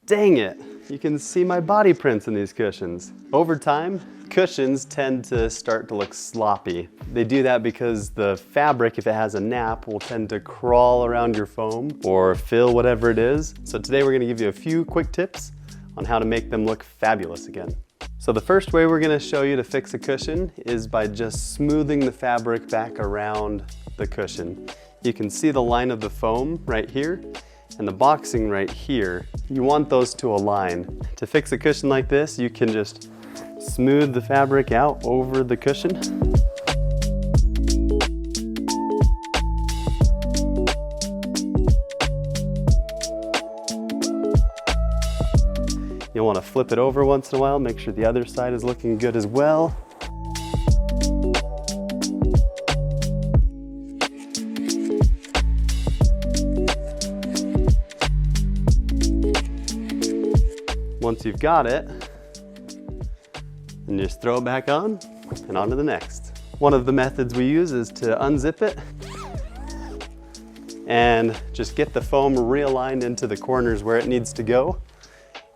Dang it, you can see my body prints in these cushions. Over time, cushions tend to start to look sloppy. They do that because the fabric, if it has a nap, will tend to crawl around your foam or fill whatever it is. So today we're gonna give you a few quick tips on how to make them look fabulous again. So the first way we're gonna show you to fix a cushion is by just smoothing the fabric back around the cushion. You can see the line of the foam right here and the boxing right here. You want those to align. To fix a cushion like this, you can just smooth the fabric out over the cushion. You'll want to flip it over once in a while, make sure the other side is looking good as well. Once you've got it, then just throw it back on and on to the next. One of the methods we use is to unzip it and just get the foam realigned into the corners where it needs to go,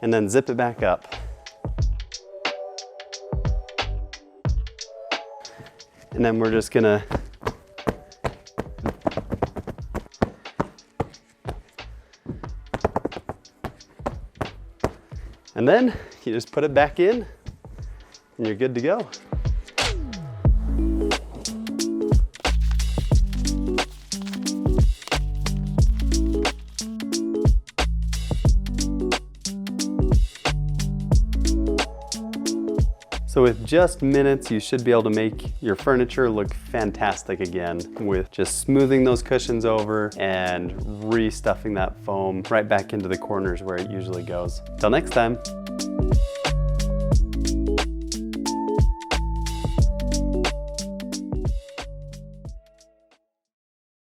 and then zip it back up. And then we're just gonna and then you just put it back in and you're good to go. So with just minutes, you should be able to make your furniture look fantastic again with just smoothing those cushions over and restuffing that foam right back into the corners where it usually goes. Till next time.